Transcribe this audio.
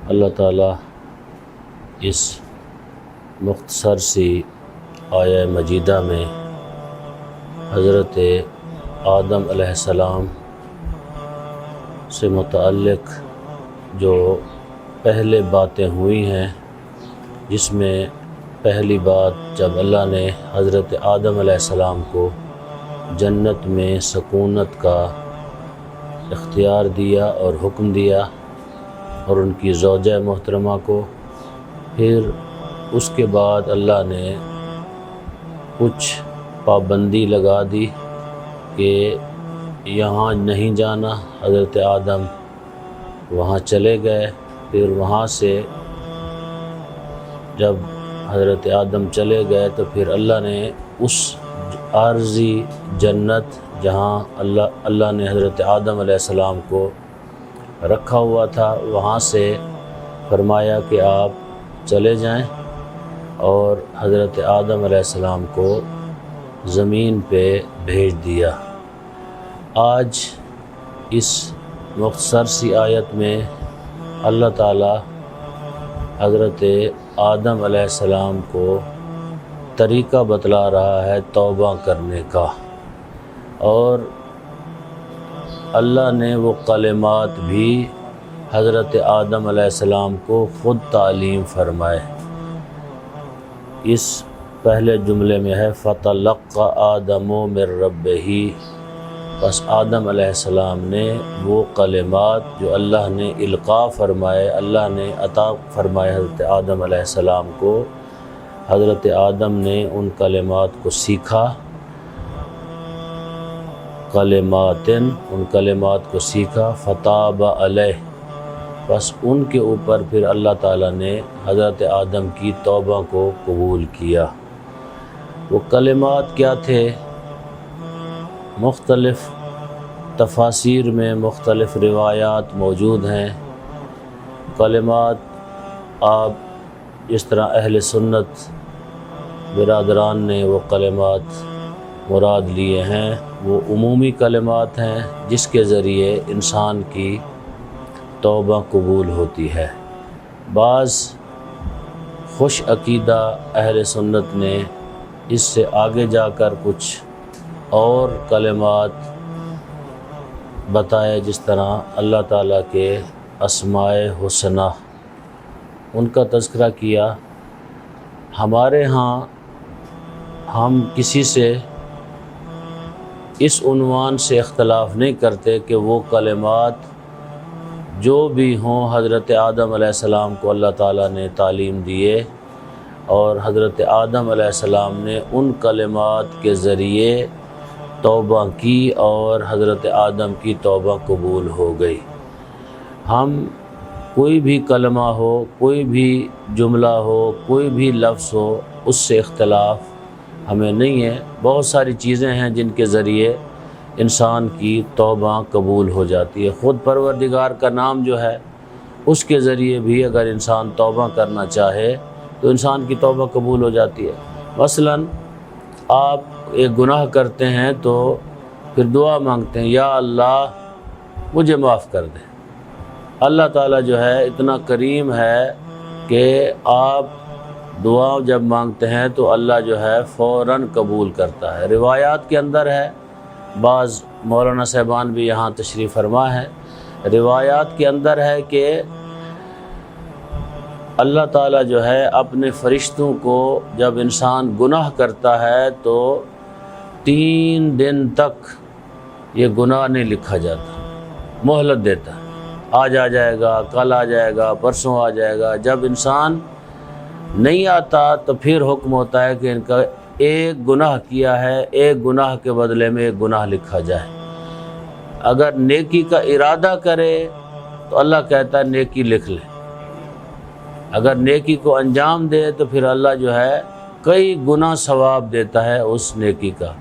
اللہ تعالیٰ اس مختصر سی آیہ مجیدہ میں حضرت آدم علیہ السلام سے متعلق جو پہلے باتیں ہوئی ہیں، جس میں پہلی بات جب اللہ نے حضرت آدم علیہ السلام کو جنت میں سکونت کا اختیار دیا اور حکم دیا، اور ان کی زوجہ محترمہ کو، پھر اس کے بعد اللہ نے کچھ پابندی لگا دی کہ یہاں نہیں جانا۔ حضرت آدم وہاں چلے گئے۔ پھر وہاں سے جب حضرت آدم چلے گئے تو پھر اللہ نے اس عارضی جنت جہاں اللہ نے حضرت آدم علیہ السلام کو رکھا ہوا تھا، وہاں سے فرمایا کہ آپ چلے جائیں، اور حضرت آدم علیہ السلام کو زمین پہ بھیج دیا۔ آج اس مختصر سی آیت میں اللہ تعالیٰ حضرت آدم علیہ السلام کو طریقہ بتلا رہا ہے توبہ کرنے کا، اور اللہ نے وہ کلمات بھی حضرت آدم علیہ السلام کو خود تعلیم فرمائے۔ اس پہلے جملے میں ہے فَتَلَقَّى آدَمُ مِن رَّبِّهِ، بس آدم علیہ السلام نے وہ کلمات جو اللہ نے القاء فرمائے، اللہ نے عطا فرمائے حضرت آدم علیہ السلام کو، حضرت آدم نے ان کلمات کو سیکھا، ان کلمات کو سیکھا، فَتَابَ عَلَيْهِ، بس ان کے اوپر پھر اللہ تعالیٰ نے حضرت آدم کی توبہ کو قبول کیا۔ وہ کلمات کیا تھے؟ مختلف تفاسیر میں مختلف روایات موجود ہیں۔ کلمات آپ جس طرح اہل سنت برادران نے وہ کلمات مراد لیے ہیں، وہ عمومی کلمات ہیں جس کے ذریعے انسان کی توبہ قبول ہوتی ہے۔ بعض خوش عقیدہ اہل سنت نے اس سے آگے جا کر کچھ اور کلمات بتائے، جس طرح اللہ تعالیٰ کے اسماء حسنہ، ان کا تذکرہ کیا۔ ہمارے ہاں ہم کسی سے اس عنوان سے اختلاف نہیں کرتے کہ وہ کلمات جو بھی ہوں حضرت آدم علیہ السلام کو اللہ تعالیٰ نے تعلیم دیے، اور حضرت آدم علیہ السلام نے ان کلمات کے ذریعے توبہ کی، اور حضرت آدم کی توبہ قبول ہو گئی۔ ہم کوئی بھی کلمہ ہو، کوئی بھی جملہ ہو، کوئی بھی لفظ ہو، اس سے اختلاف ہمیں نہیں ہے۔ بہت ساری چیزیں ہیں جن کے ذریعے انسان کی توبہ قبول ہو جاتی ہے۔ خود پروردگار کا نام جو ہے، اس کے ذریعے بھی اگر انسان توبہ کرنا چاہے تو انسان کی توبہ قبول ہو جاتی ہے۔ مثلاً آپ ایک گناہ کرتے ہیں تو پھر دعا مانگتے ہیں، یا اللہ مجھے معاف کر دے۔ اللہ تعالیٰ جو ہے اتنا کریم ہے کہ آپ دعا جب مانگتے ہیں تو اللہ جو ہے فوراً قبول کرتا ہے۔ روایات کے اندر ہے، بعض مولانا صاحبان بھی یہاں تشریف فرما ہے، روایات کے اندر ہے کہ اللہ تعالیٰ جو ہے اپنے فرشتوں کو جب انسان گناہ کرتا ہے تو 3 دن تک یہ گناہ نہیں لکھا جاتا، مہلت دیتا ہے، آج آ جائے گا، کل آ جائے گا، پرسوں آ جائے گا۔ جب انسان نہیں آتا تو پھر حکم ہوتا ہے کہ ان کا ایک گناہ کیا ہے، ایک گناہ کے بدلے میں ایک گناہ لکھا جائے۔ اگر نیکی کا ارادہ کرے تو اللہ کہتا ہے نیکی لکھ لے، اگر نیکی کو انجام دے تو پھر اللہ جو ہے کئی گنا ثواب دیتا ہے اس نیکی کا۔